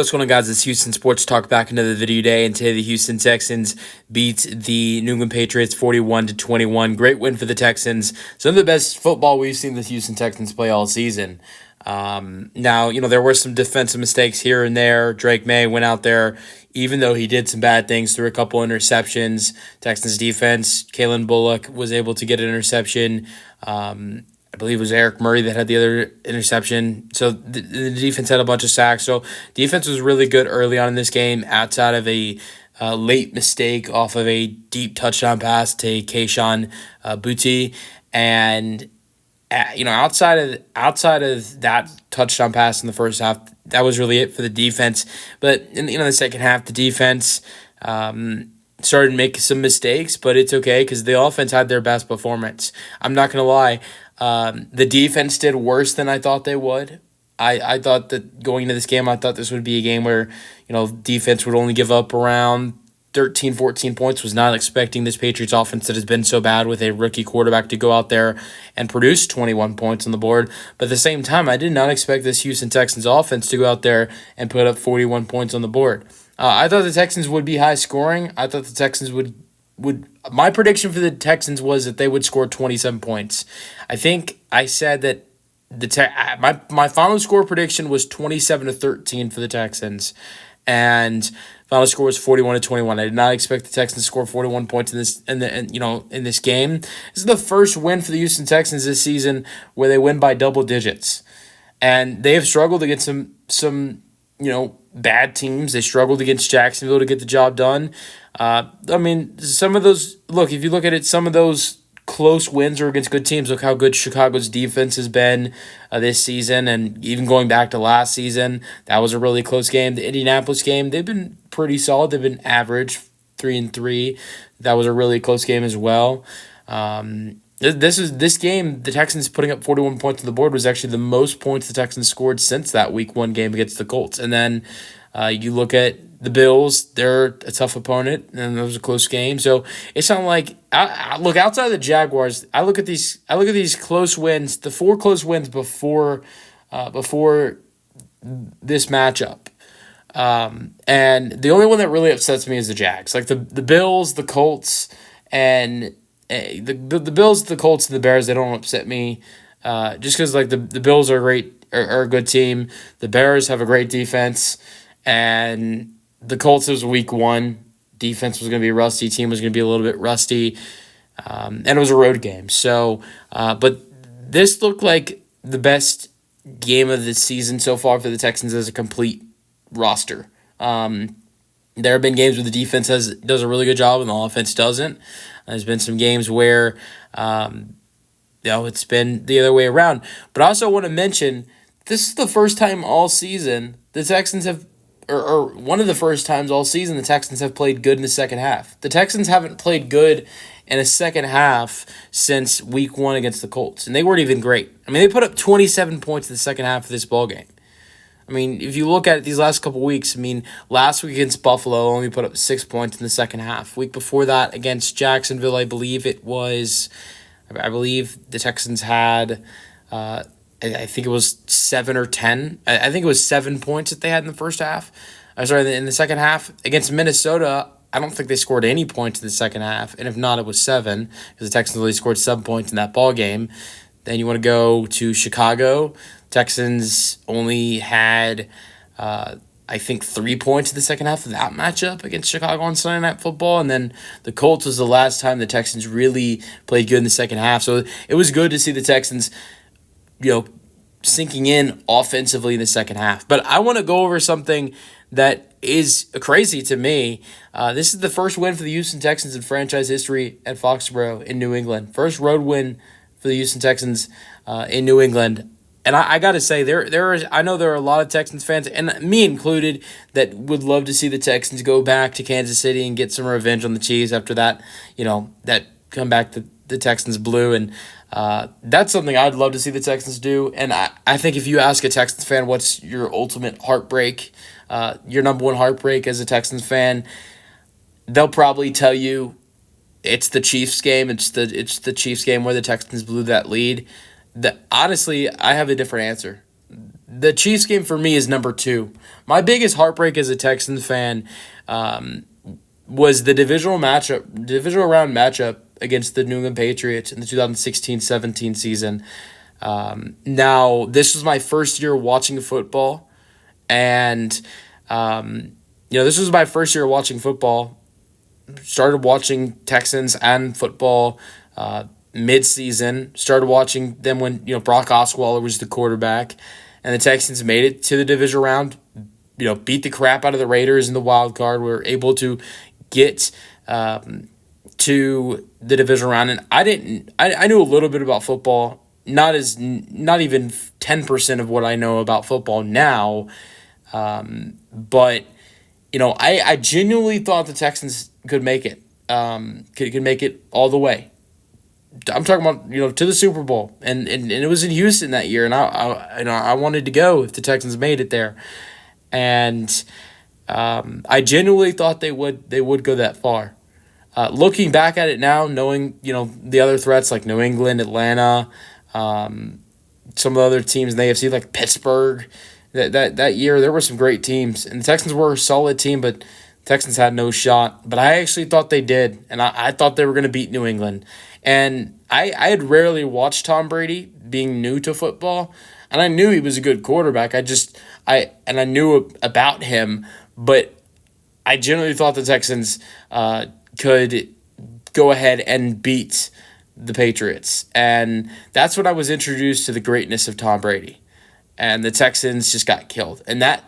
What's going on, guys? It's Houston Sports Talk back another video day, and today the Houston Texans beat the New England Patriots 41-21. Great win for the Texans. Some of the best football we've seen the Houston Texans play all season. Now, there were some defensive mistakes here and there. Drake May went out there, even though he did some bad things, threw a couple interceptions. Texans defense, Kalen Bullock was able to get an interception. I believe it was Eric Murray that had the other interception. So the defense had a bunch of sacks. So defense was really good early on in this game, outside of a late mistake off of a deep touchdown pass to Kayshon Boutte. And outside of that touchdown pass in the first half, that was really it for the defense. But in the second half, the defense started making some mistakes, but it's okay because the offense had their best performance. I'm not gonna lie. The defense did worse than I thought they would. I thought that going into this game, I thought this would be a game where, defense would only give up around 13, 14 points. Was not expecting this Patriots offense that has been so bad with a rookie quarterback to go out there and produce 21 points on the board. But at the same time, I did not expect this Houston Texans offense to go out there and put up 41 points on the board. I thought the Texans would be high scoring. I thought the Texans would my prediction for the Texans was that they would score 27 points. I think I said that my final score prediction was 27-13 for the Texans, and final score was 41-21. I did not expect the Texans to score 41 points in this game. This is the first win for the Houston Texans this season where they win by double digits, and they have struggled against some bad teams. They struggled against Jacksonville to get the job done. Some of those, if you look at it, some of those close wins are against good teams. Look how good Chicago's defense has been this season, and even going back to last season, that was a really close game. The Indianapolis game, they've been pretty solid. They've been average, 3-3. That was a really close game as well. This game, the Texans putting up 41 points on the board was actually the most points the Texans scored since that Week 1 game against the Colts. And then you look at the Bills; they're a tough opponent, and it was a close game. So it's not like look outside of the Jaguars. I look at these close wins, the 4 close wins before this matchup. And the only one that really upsets me is the Jags. Like the Bills, the Colts, and the Bills, the Colts, and the Bears, they don't upset me. Just because the Bills are a good team. The Bears have a great defense, and the Colts was Week 1. Defense was going to be rusty. Team was going to be a little bit rusty, and it was a road game. So, but this looked like the best game of the season so far for the Texans as a complete roster. There have been games where the defense does a really good job and the offense doesn't. There's been some games where it's been the other way around. But I also want to mention this is the first time all season the Texans have, or one of the first times all season the Texans have played good in the second half. The Texans haven't played good in a second half since Week 1 against the Colts, and they weren't even great. They put up 27 points in the second half of this ballgame. If you look at it these last couple weeks, last week against Buffalo only put up 6 points in the second half. Week before that against Jacksonville, I believe the Texans had, I think it was 7 or 10. I think it was 7 points that they had in the first half. In the second half against Minnesota, I don't think they scored any points in the second half, and if not, it was 7 because the Texans only scored 7 points in that ball game. Then you want to go to Chicago. Texans only had, I think, 3 points in the second half of that matchup against Chicago on Sunday Night Football. And then the Colts was the last time the Texans really played good in the second half. So it was good to see the Texans, sinking in offensively in the second half. But I want to go over something that is crazy to me. This is the first win for the Houston Texans in franchise history at Foxborough in New England. First road win for the Houston Texans in New England. And I got to say, I know there are a lot of Texans fans, and me included, that would love to see the Texans go back to Kansas City and get some revenge on the Chiefs after that, that comeback that the Texans blew. And that's something I'd love to see the Texans do. And I think if you ask a Texans fan what's your ultimate heartbreak, your number one heartbreak as a Texans fan, they'll probably tell you it's the Chiefs game. It's the Chiefs game where the Texans blew that lead. Honestly, I have a different answer. the Chiefs game for me is number two. My biggest heartbreak as a Texans fan was the divisional round matchup against the New England Patriots in the 2016-17 season. Now, this was my first year watching football, and this was my first year watching football. Started watching Texans and football mid-season. Started watching them when Brock Osweiler was the quarterback, and the Texans made it to the divisional round. Beat the crap out of the Raiders in the wild card. We were able to get to the divisional round, and I knew a little bit about football, not even 10% of what I know about football now, but I genuinely thought the Texans could make it, could make it all the way. I'm talking about to the Super Bowl, and it was in Houston that year, and I wanted to go if the Texans made it there, and I genuinely thought they would go that far. Looking back at it now, knowing the other threats like New England, Atlanta, some of the other teams in the AFC like Pittsburgh, that year there were some great teams, and the Texans were a solid team, but Texans had no shot. But I actually thought they did, and I thought they were going to beat New England. And I had rarely watched Tom Brady, being new to football, and I knew he was a good quarterback. I knew about him, but I generally thought the Texans could go ahead and beat the Patriots. And that's when I was introduced to the greatness of Tom Brady. And the Texans just got killed. And that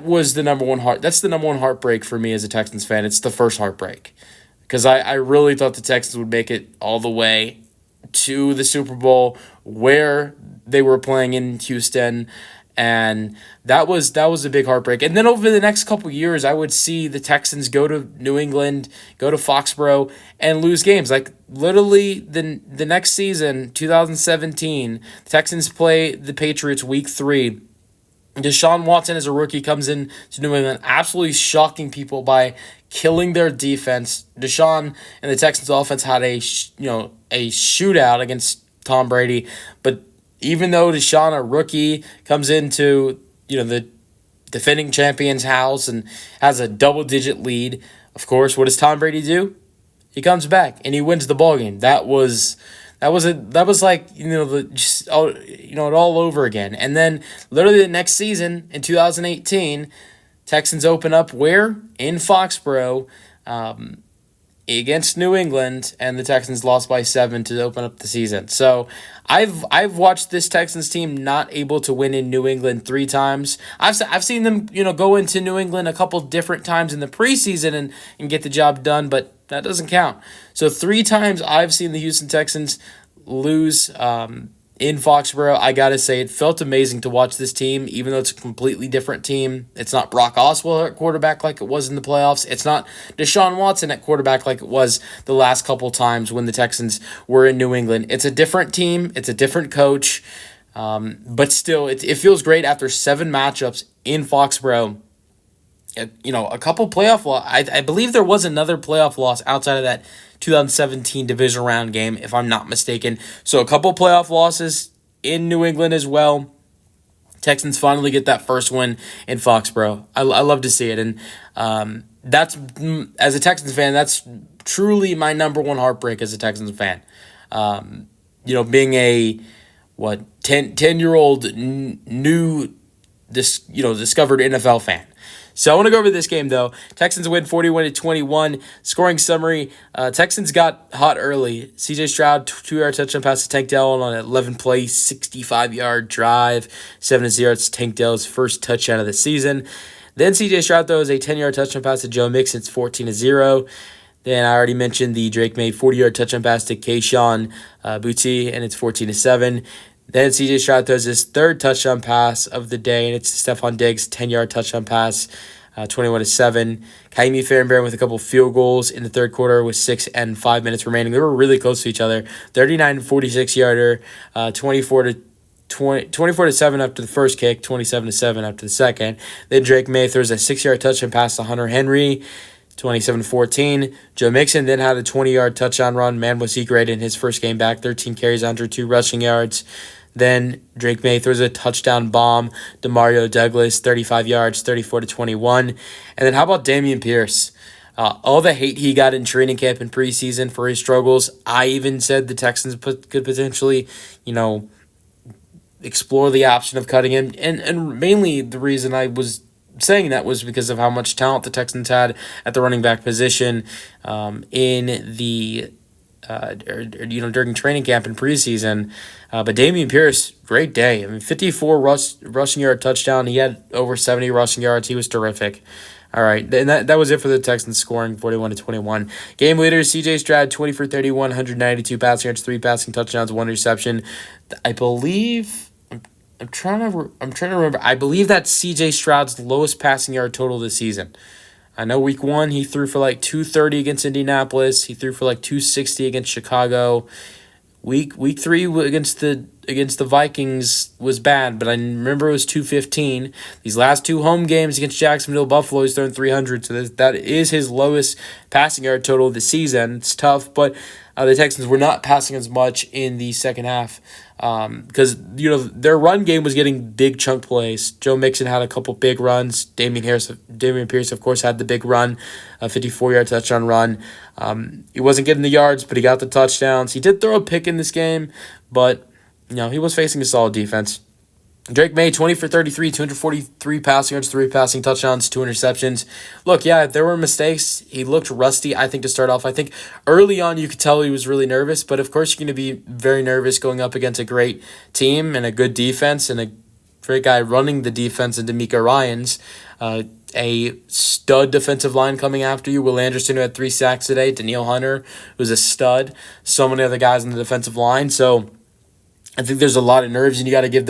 was the number one that's the number one heartbreak for me as a Texans fan. It's the first heartbreak. Because I really thought the Texans would make it all the way to the Super Bowl where they were playing in Houston. And that was a big heartbreak. And then over the next couple years, I would see the Texans go to New England, go to Foxborough, and lose games. Like literally the next season, 2017, the Texans play the Patriots week 3. Deshaun Watson as a rookie comes in to New England, absolutely shocking people by killing their defense. Deshaun and the Texans offense had a shootout against Tom Brady, but even though Deshaun, a rookie, comes into the defending champion's house and has a double-digit lead, of course, what does Tom Brady do? He comes back and he wins the ballgame. That was like it all over again. And then literally the next season in 2018, Texans open up where? In Foxborough, against New England, and the Texans lost by 7 to open up the season. So I've watched this Texans team not able to win in New England 3 times. I've seen them go into New England a couple different times in the preseason and get the job done, but that doesn't count. So 3 times I've seen the Houston Texans lose in Foxborough. I gotta say, it felt amazing to watch this team, even though it's a completely different team. It's not Brock Osweiler at quarterback like it was in the playoffs. It's not Deshaun Watson at quarterback like it was the last couple times when the Texans were in New England. It's a different team. It's a different coach. But still, it feels great after 7 matchups in Foxborough. A couple playoff loss. I believe there was another playoff loss outside of that 2017 divisional round game, if I'm not mistaken. So a couple playoff losses in New England as well. Texans finally get that first win in Foxborough. I love to see it, and that's, as a Texans fan, that's truly my number one heartbreak as a Texans fan. Being a 10-year-old discovered NFL fan. So I want to go over this game, though. Texans win 41-21. Scoring summary, Texans got hot early. C.J. Stroud, 2-yard touchdown pass to Tank Dell on an 11-play, 65-yard drive. 70 yards to Tank Dell's first touchdown of the season. Then C.J. Stroud throws a 10-yard touchdown pass to Joe Mixon. It's 14-0. Then I already mentioned the Drake made 40-yard touchdown pass to Kayshon Boutte, and it's 14-7. Then C.J. Stroud throws his third touchdown pass of the day, and it's Stephon Diggs' 10-yard touchdown pass, 21-7. Kaimi Fairbairn with a couple field goals in the third quarter with 6 and 5 minutes remaining. They were really close to each other. 39-46-yarder, 24-7 after the first kick, 27-7 after the second. Then Drake May throws a 6-yard touchdown pass to Hunter Henry, 27-14. Joe Mixon then had a 20-yard touchdown run. Man, was he great in his first game back. 13 carries, 102 rushing yards. Then Drake May throws a touchdown bomb to Mario Douglas, 35 yards, 34-21. And then how about Dameon Pierce? All the hate he got in training camp and preseason for his struggles, I even said the Texans could potentially, explore the option of cutting him. And mainly the reason I was saying that was because of how much talent the Texans had at the running back position in the during training camp and preseason. But Dameon Pierce, great day. I mean, 54 rushing yard touchdown. He had over 70 rushing yards. He was terrific. All right, and that was it for the Texans, scoring 41-21. Game leader C.J. Stroud, 20 for 31, 192 passing yards, 3 passing touchdowns, 1 reception. I believe I'm trying to remember. I believe that's C.J. Stroud's lowest passing yard total this season. I know week 1 he threw for like 230 against Indianapolis. He threw for like 260 against Chicago. Week 3 against the Vikings was bad, but I remember it was 215. These last 2 home games against Jacksonville, Buffalo, he's thrown 300, so that is his lowest passing yard total of the season. It's tough, but the Texans were not passing as much in the second half because their run game was getting big chunk plays. Joe Mixon had a couple big runs. Dameon Pierce, of course, had the big run, a 54-yard touchdown run. He wasn't getting the yards, but he got the touchdowns. He did throw a pick in this game, but he was facing a solid defense. Drake May, 20 for 33, 243 passing yards, 3 passing touchdowns, 2 interceptions. Look, yeah, there were mistakes. He looked rusty, I think, to start off. I think early on you could tell he was really nervous, but of course you're going to be very nervous going up against a great team and a good defense and a great guy running the defense in D'Amico Ryans. A stud defensive line coming after you. Will Anderson, who had 3 sacks today. Danielle Hunter, who's a stud. So many other guys on the defensive line. So I think there's a lot of nerves, and you got to get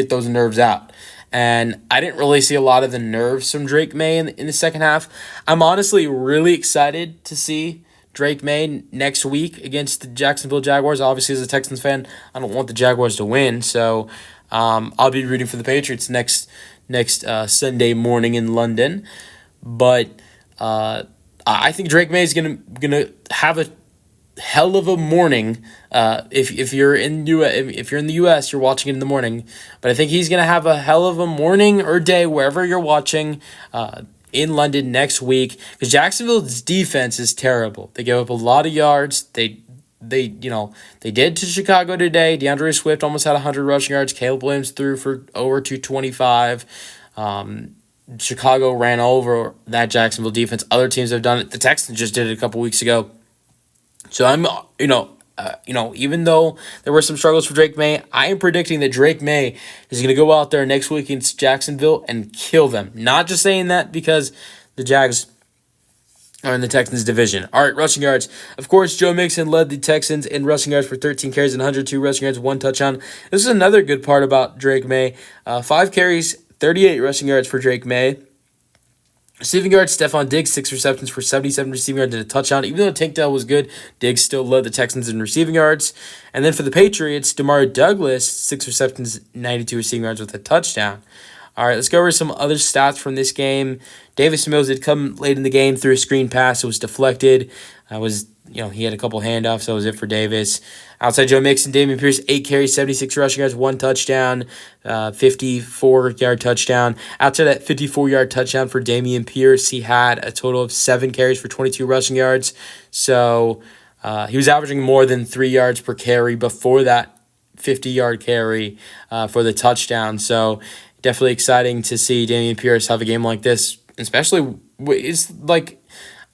those nerves out. And I didn't really see a lot of the nerves from Drake May in the second half. I'm honestly really excited to see Drake May next week against the Jacksonville Jaguars. Obviously, as a Texans fan, I don't want the Jaguars to win, so I'll be rooting for the Patriots next Sunday morning in London. But I think Drake May is gonna have a hell of a morning. If you're in the U.S., you're watching it in the morning. But I think he's gonna have a hell of a morning or day wherever you're watching in London next week, because Jacksonville's defense is terrible. They give up a lot of yards. They did to Chicago today. DeAndre Swift almost had 100 rushing yards. Caleb Williams threw for over 225. Chicago ran over that Jacksonville defense. Other teams have done it. The Texans just did it a couple weeks ago. So I'm, even though there were some struggles for Drake May, I am predicting that Drake May is going to go out there next week against Jacksonville and kill them. Not just saying that because the Jags are in the Texans division. All right, rushing yards. Of course, Joe Mixon led the Texans in rushing yards for 13 carries and 102 rushing yards, 1 touchdown. This is another good part about Drake May. 5 carries, 38 rushing yards for Drake May. Receiving yards, Stephon Diggs, 6 receptions for 77 receiving yards and a touchdown. Even though Tank Dell was good, Diggs still led the Texans in receiving yards. And then for the Patriots, Demario Douglas, 6 receptions, 92 receiving yards with a touchdown. All right, let's go over some other stats from this game. Davis Mills did come late in the game through a screen pass. It was deflected. He had a couple handoffs. That was it for Davis. Outside Joe Mixon, Dameon Pierce, 8 carries, 76 rushing yards, 1 touchdown, 54-yard touchdown. Outside that 54-yard touchdown for Dameon Pierce, he had a total of 7 carries for 22 rushing yards. So he was averaging more than 3 yards per carry before that 50-yard carry for the touchdown. So definitely exciting to see Dameon Pierce have a game like this, especially it's like,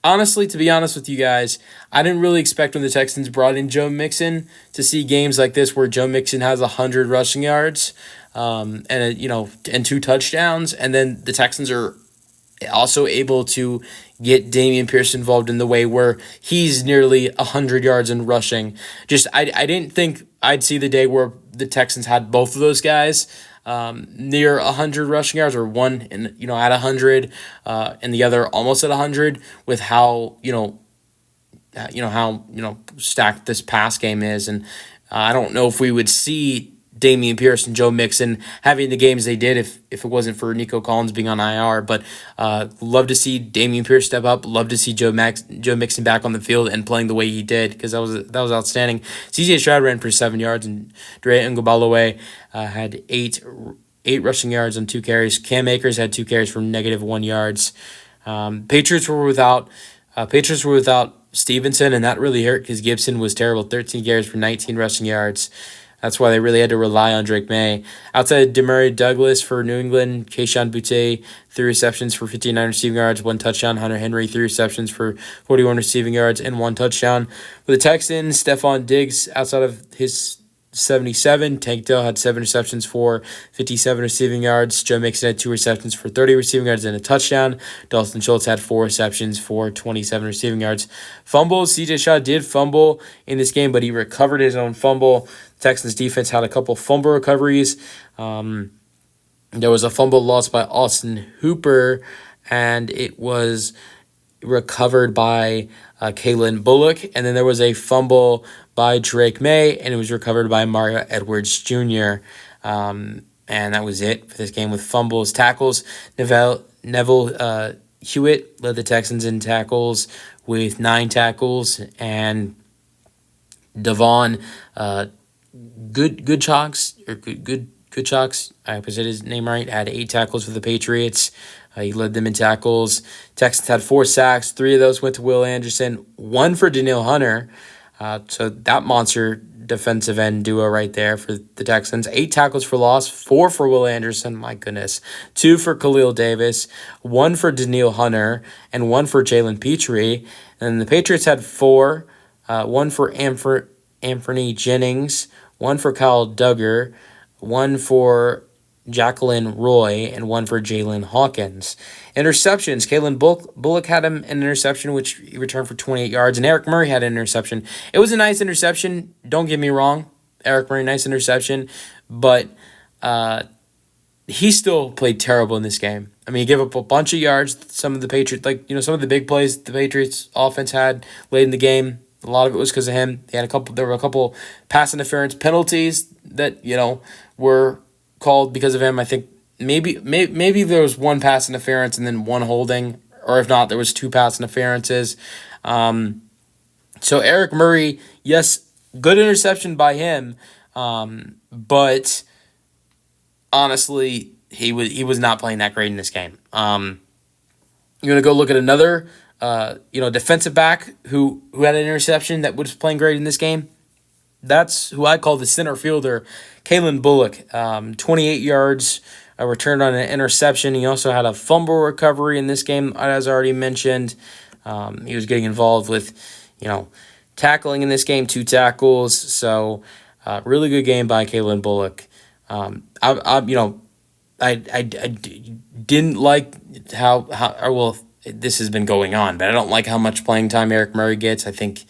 honestly, to be honest with you guys, I didn't really expect when the Texans brought in Joe Mixon to see games like this where Joe Mixon has 100 rushing yards and 2 touchdowns, and then the Texans are also able to get Dameon Pierce involved in the way where he's nearly 100 yards in rushing. I didn't think I'd see the day where the Texans had both of those guys near 100 rushing yards, or one at 100 and the other almost at 100, with how stacked this pass game is. And I don't know if we would see Dameon Pierce and Joe Mixon having the games they did if it wasn't for Nico Collins being on IR. But love to see Dameon Pierce step up. Love to see Joe Mixon back on the field and playing the way he did, because that was outstanding. CJ Stroud ran for 7 yards, and Dre Ngabalawe had eight rushing yards on 2 carries. Cam Akers had 2 carries for -1 yards. Patriots were without Stevenson, and that really hurt because Gibson was terrible. 13 carries for 19 rushing yards. That's why they really had to rely on Drake May. Outside Demary Douglas for New England, Keyshawn Boutte, 3 receptions for 59 receiving yards, 1 touchdown. Hunter Henry, 3 receptions for 41 receiving yards and 1 touchdown. For the Texans, Stephon Diggs, outside of his 77. Tank Dell had 7 receptions for 57 receiving yards. Joe Mixon had 2 receptions for 30 receiving yards and a touchdown. Dalton Schultz had 4 receptions for 27 receiving yards. Fumbles. CJ Stroud did fumble in this game, but he recovered his own fumble. Texans defense had a couple fumble recoveries. There was a fumble lost by Austin Hooper, and it was recovered by Kalen Bullock. And then there was a fumble by Drake May, and it was recovered by Mario Edwards Jr. And that was it for this game with fumbles. Tackles, Neville Hewitt led the Texans in tackles with 9 tackles, and Devon Goodchocks, I hope I said his name right, had 8 tackles for the Patriots. He led them in tackles. Texans had 4 sacks. 3 of those went to Will Anderson, 1 for Danielle Hunter. So that monster defensive end duo right there for the Texans. 8 tackles for loss, 4 for Will Anderson, my goodness. 2 for Khalil Davis, 1 for Danielle Hunter, and 1 for Jalen Petrie. And the Patriots had 4, 1 for Anthony Jennings, 1 for Kyle Duggar, 1 for Jacqueline Roy, and 1 for Jalen Hawkins. Interceptions. Kalen Bullock had an interception, which he returned for 28 yards, and Eric Murray had an interception. It was a nice interception. Don't get me wrong. Eric Murray, nice interception. But he still played terrible in this game. I mean, he gave up a bunch of yards. Some of the Patriots, some of the big plays the Patriots offense had late in the game, a lot of it was because of him. There were a couple pass interference penalties that, were called because of him. I think maybe there was 1 pass interference and then 1 holding, or if not, there was 2 pass interferences. So Eric Murray, yes, good interception by him, but honestly, he was not playing that great in this game. You're gonna go look at another defensive back who had an interception that was playing great in this game. That's who I call the center fielder, Kalen Bullock. 28 yards, a return on an interception. He also had a fumble recovery in this game, as I already mentioned. He was getting involved with, tackling in this game, 2 tackles. So, really good game by Kalen Bullock. I didn't like how this has been going on, but I don't like how much playing time Eric Murray gets. I think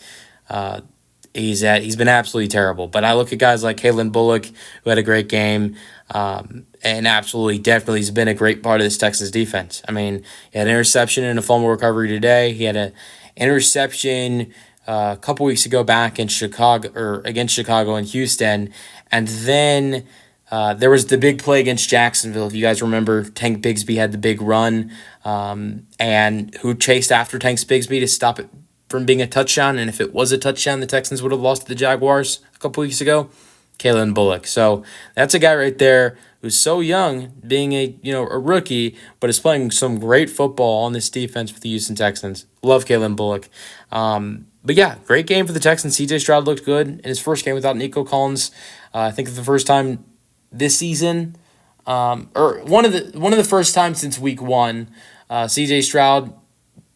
he's been absolutely terrible. But I look at guys like Kalen Bullock, who had a great game, and definitely has been a great part of this Texans defense. I mean, he had an interception and a fumble recovery today. He had an interception a couple weeks ago back in Chicago, or against Chicago and Houston, and then there was the big play against Jacksonville. If you guys remember, Tank Bigsby had the big run, and who chased after Tank Bigsby to stop it from being a touchdown. And if it was a touchdown, the Texans would have lost to the Jaguars a couple weeks ago. Kalen Bullock. So that's a guy right there who's so young, being a rookie, but is playing some great football on this defense for the Houston Texans. Love Kalen Bullock. But yeah, great game for the Texans. CJ Stroud looked good in his first game without Nico Collins. I think for the first time this season, or one of the first times since week 1, CJ Stroud,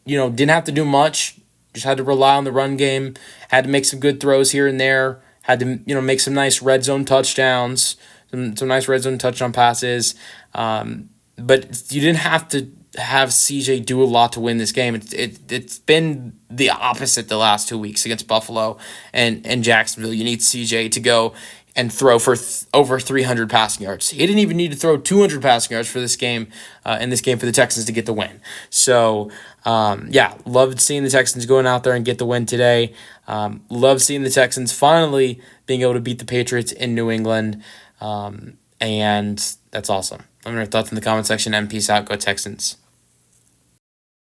didn't have to do much. Just had to rely on the run game. Had to make some good throws here and there. Had to make some nice red zone touchdowns, some nice red zone touchdown passes. But you didn't have to have CJ do a lot to win this game. It's been the opposite the last 2 weeks against Buffalo and Jacksonville. You need CJ to go, and throw for over 300 passing yards. He didn't even need to throw 200 passing yards for this game, in this game for the Texans to get the win. So, yeah, loved seeing the Texans going out there and get the win today. Love seeing the Texans finally being able to beat the Patriots in New England, and that's awesome. Let me know your thoughts in the comment section, and peace out. Go Texans.